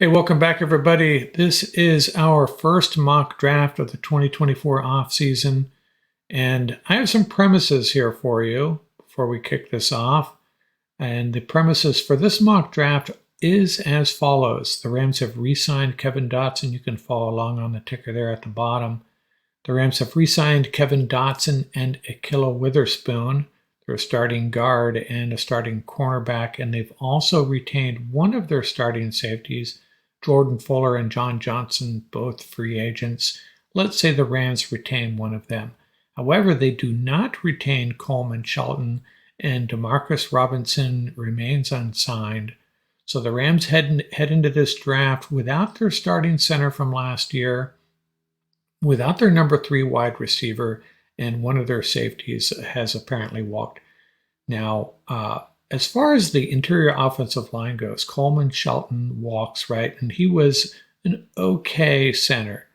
Hey, welcome back, everybody. This is our first mock draft of the 2024 offseason, and I have some premises here for you before we kick this off. And the premises for this mock draft is as follows. The Rams have re-signed Kevin Dotson. You can follow along on the ticker there at the bottom. The Rams have re-signed Kevin Dotson and Akhello Witherspoon. They're a starting guard and a starting cornerback, and they've also retained one of their starting safeties, Jordan Fuller and John Johnson, both free agents. Let's say the Rams retain one of them. However, they do not retain Coleman Shelton, and Demarcus Robinson remains unsigned. So the Rams head into this draft without their starting center from last year, without their number 3 wide receiver, and one of their safeties has apparently walked. Now, as far as the interior offensive line goes, Coleman Shelton walks, right? And he was an okay center.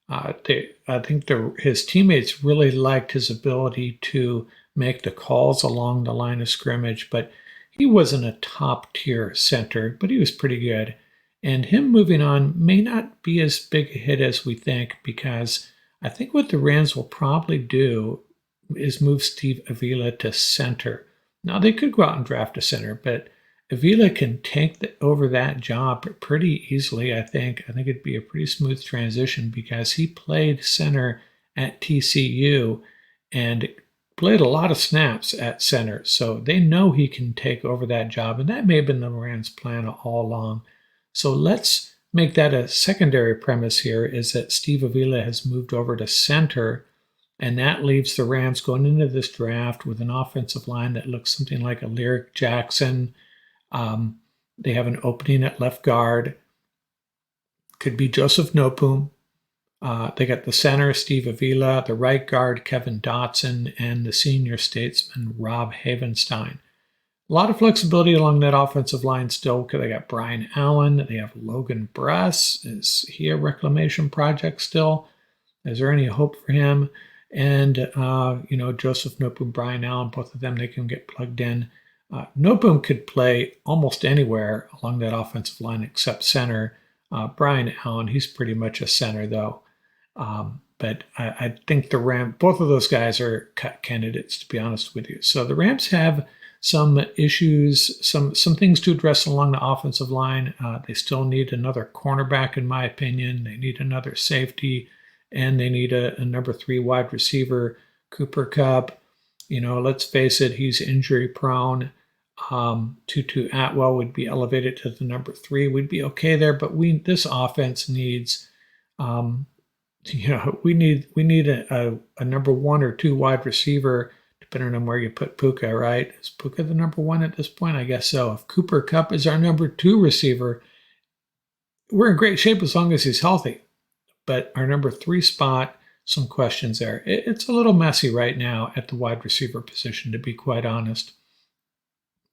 I think his teammates really liked his ability to make the calls along the line of scrimmage, but he wasn't a top tier center, but he was pretty good. And him moving on may not be as big a hit as we think, because I think what the Rams will probably do is move Steve Avila to center. Now, they could go out and draft a center, but Avila can take over that job pretty easily, I think. I think it'd be a pretty smooth transition because he played center at TCU and played a lot of snaps at center. So they know he can take over that job, and that may have been the Rams' plan all along. So let's make that a secondary premise here, is that Steve Avila has moved over to center, and that leaves the Rams going into this draft with an offensive line that looks something like a Lyric Jackson. They have an opening at left guard. Could be Joseph Nopum. They got the center, Steve Avila, the right guard, Kevin Dotson, and the senior statesman, Rob Havenstein. A lot of flexibility along that offensive line still, because they got Brian Allen. They have Logan Bress. Is he a reclamation project still? Is there any hope for him? And, Joseph Nopum, Brian Allen, both of them, they can get plugged in. Nopum could play almost anywhere along that offensive line except center. Brian Allen, he's pretty much a center, though. But I think the Rams, both of those guys are cut candidates, to be honest with you. So the Rams have some issues, some things to address along the offensive line. They still need another cornerback, in my opinion. They need another safety, and they need a number 3 wide receiver, Cooper Kupp. Let's face it, he's injury prone. Tutu Atwell would be elevated to the number 3. We'd be okay there, but this offense needs, we need a number 1 or 2 wide receiver, depending on where you put Puka, right? Is Puka the number 1 at this point? I guess so. If Cooper Kupp is our number 2 receiver, we're in great shape as long as he's healthy. But our number 3 spot, some questions there. It's a little messy right now at the wide receiver position, to be quite honest.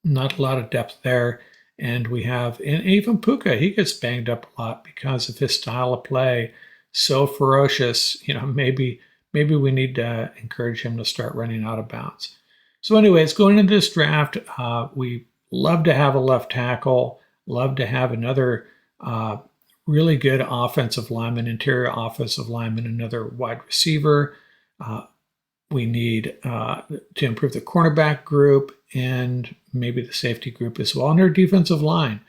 Not a lot of depth there. And even Puka, he gets banged up a lot because of his style of play. So ferocious, maybe we need to encourage him to start running out of bounds. So anyways, going into this draft, we love to have a left tackle, love to have another really good offensive lineman, interior offensive lineman, another wide receiver. We need to improve the cornerback group and maybe the safety group as well, and our defensive line.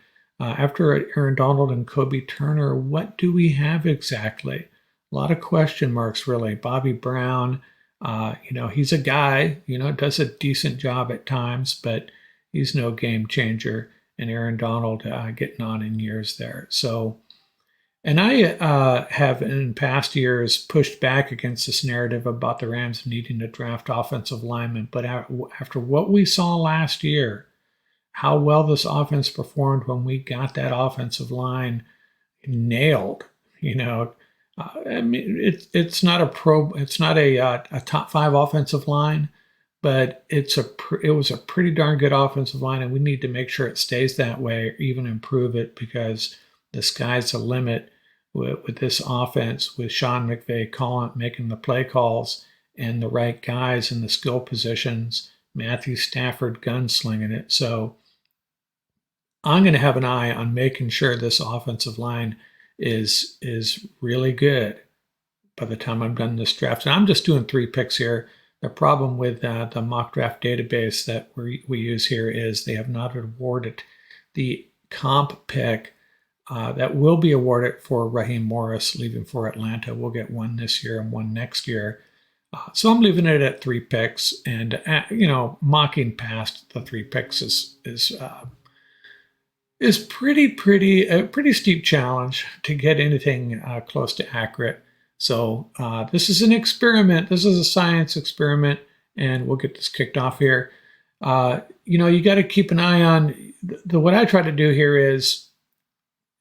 After Aaron Donald and Kobe Turner, what do we have exactly? A lot of question marks, really. Bobby Brown, he's a guy, does a decent job at times, but he's no game changer. And Aaron Donald getting on in years there. So, and I have in past years pushed back against this narrative about the Rams needing to draft offensive linemen. But after what we saw last year, how well this offense performed when we got that offensive line nailed, it's not a top 5 offensive line, but it was a pretty darn good offensive line, and we need to make sure it stays that way or even improve it, because the sky's the limit with this offense, with Sean McVay making the play calls and the right guys in the skill positions, Matthew Stafford gunslinging it. So I'm going to have an eye on making sure this offensive line is really good by the time I'm done this draft. And I'm just doing 3 picks here. The problem with the mock draft database that we use here is they have not awarded the comp pick that will be awarded for Raheem Morris leaving for Atlanta. We'll get 1 this year and 1 next year. So I'm leaving it at 3 picks, and mocking past the 3 picks is pretty steep challenge to get anything close to accurate. So this is an experiment. This is a science experiment, and we'll get this kicked off here. You got to keep an eye on what I try to do here is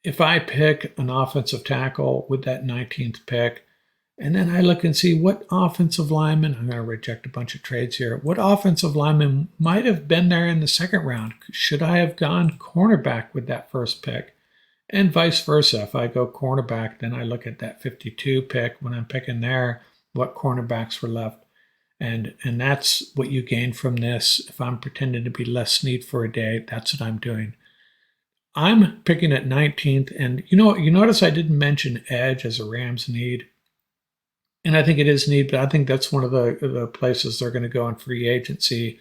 if I pick an offensive tackle with that 19th pick, and then I look and see what offensive lineman, I'm going to reject a bunch of trades here, what offensive lineman might have been there in the 2nd round. Should I have gone cornerback with that first pick? And vice versa. If I go cornerback, then I look at that 52 pick when I'm picking there, what cornerbacks were left. And that's what you gain from this. If I'm pretending to be Les Snead for a day, that's what I'm doing. I'm picking at 19th, and you notice I didn't mention edge as a Rams need. And I think it is need, but I think that's one of the places they're going to go in free agency.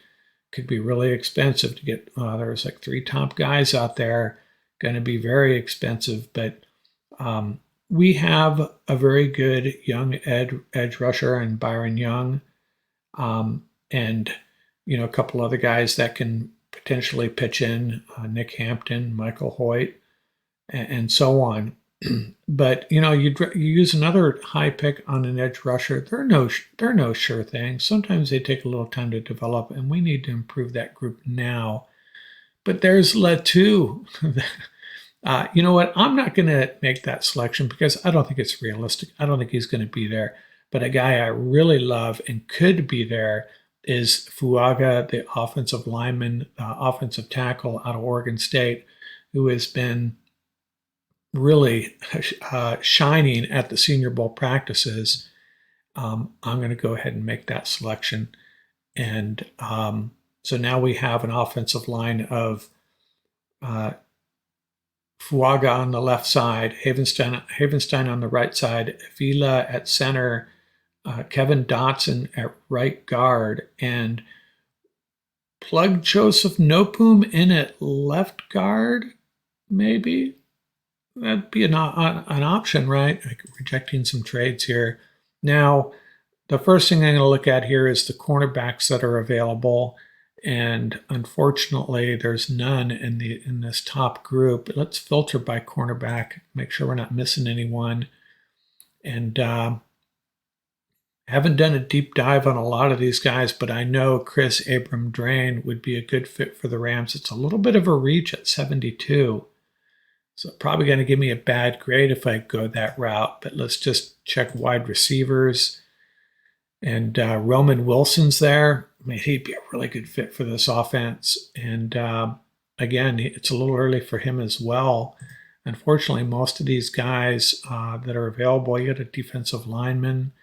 Could be really expensive to get. There's like 3 top guys out there, going to be very expensive. But we have a very good young edge rusher in Byron Young, and a couple other guys that can potentially pitch in, Nick Hampton, Michael Hoyt, and so on. But you use another high pick on an edge rusher. They're no sure thing. Sometimes they take a little time to develop, and we need to improve that group now. But there's Letu. You know what? I'm not going to make that selection because I don't think it's realistic. I don't think he's going to be there. But a guy I really love and could be there is Fuaga, the offensive lineman, offensive tackle out of Oregon State, who has been really shining at the Senior Bowl practices. I'm going to go ahead and make that selection. And so now we have an offensive line of Fuaga on the left side, Havenstein on the right side, Vila at center, Kevin Dotson at right guard, and plug Joseph Nopum in at left guard, maybe? That'd be an option, right? Like rejecting some trades here. Now, the first thing I'm going to look at here is the cornerbacks that are available, and unfortunately, there's none in this top group. Let's filter by cornerback, make sure we're not missing anyone. And haven't done a deep dive on a lot of these guys, but I know Chris Abram-Drain would be a good fit for the Rams. It's a little bit of a reach at 72. So probably going to give me a bad grade if I go that route, but let's just check wide receivers. And Roman Wilson's there. I mean, he'd be a really good fit for this offense. And again, it's a little early for him as well. Unfortunately, most of these guys that are available, you got a defensive lineman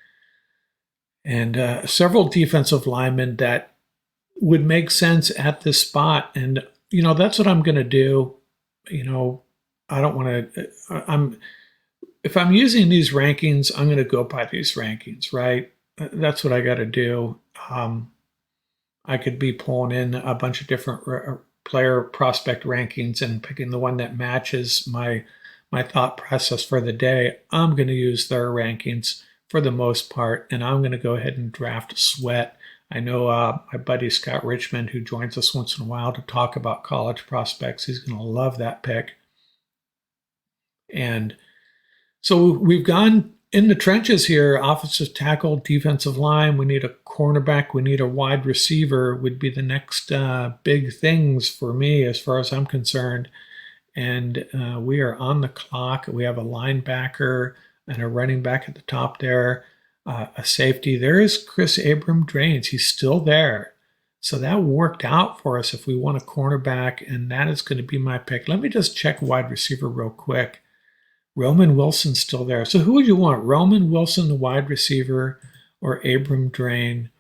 and several defensive linemen that would make sense at this spot. And, that's what I'm going to do. I don't want to, if I'm using these rankings, I'm going to go by these rankings, right? That's what I got to do. I could be pulling in a bunch of different player prospect rankings and picking the one that matches my thought process for the day. I'm going to use their rankings for the most part, and I'm going to go ahead and draft Sweat. I know my buddy Scott Richmond, who joins us once in a while to talk about college prospects, he's going to love that pick. And so we've gone in the trenches here, offensive tackle, defensive line. We need a cornerback. We need a wide receiver would be the next big things for me as far as I'm concerned. And we are on the clock. We have a linebacker and a running back at the top there, a safety. There is Chris Abram-Drain. He's still there. So that worked out for us if we want a cornerback, and that is going to be my pick. Let me just check wide receiver real quick. Roman Wilson's still there. So who would you want? Roman Wilson, the wide receiver, or Abram-Drain?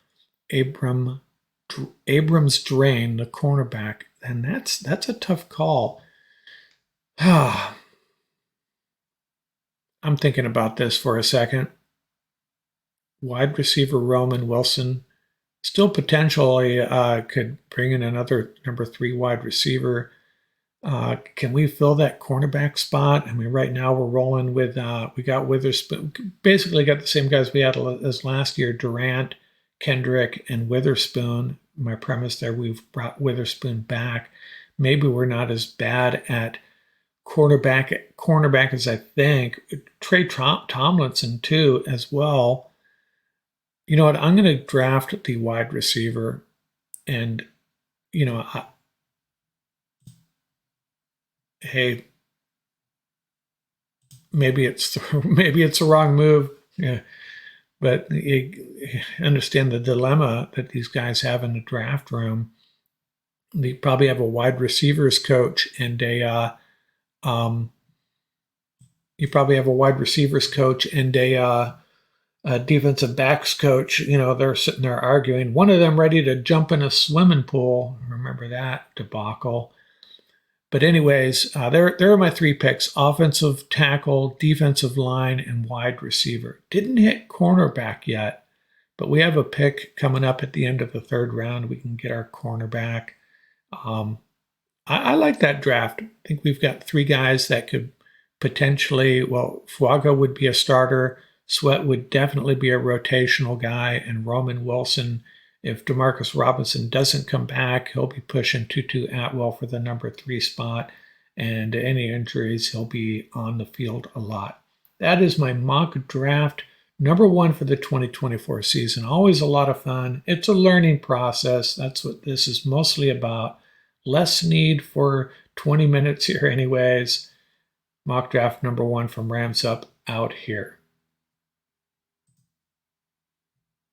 Abrams-Drain, the cornerback. And that's a tough call. I'm thinking about this for a second. Wide receiver Roman Wilson still potentially could bring in another number 3 wide receiver. Can we fill that cornerback spot? I mean, right now we're rolling with, we got Witherspoon, basically got the same guys we had as last year, Durant, Kendrick, and Witherspoon. My premise there, we've brought Witherspoon back. Maybe we're not as bad at cornerback as I think. Trey Tomlinson too, as well. You know what? I'm going to draft the wide receiver, and you know, hey, maybe it's the wrong move. Yeah, but you understand the dilemma that these guys have in the draft room. They probably have a wide receivers coach and um, you probably have a wide receivers coach and a defensive backs coach. You know, they're sitting there arguing. One of them ready to jump in a swimming pool. Remember that debacle? But anyways, there are my 3 picks: offensive tackle, defensive line, and wide receiver. Didn't hit cornerback yet, but we have a pick coming up at the end of the 3rd round. We can get our cornerback. Um, I like that draft. I think we've got 3 guys that could potentially, well, Fuaga would be a starter. Sweat would definitely be a rotational guy, and Roman Wilson, if Demarcus Robinson doesn't come back, he'll be pushing Tutu Atwell for the number 3 spot, and any injuries, he'll be on the field a lot. That is my mock draft number 1 for the 2024 season. Always a lot of fun. It's a learning process. That's what this is mostly about. Less need for 20 minutes here anyways. Mock draft number 1 from Rams Up out here.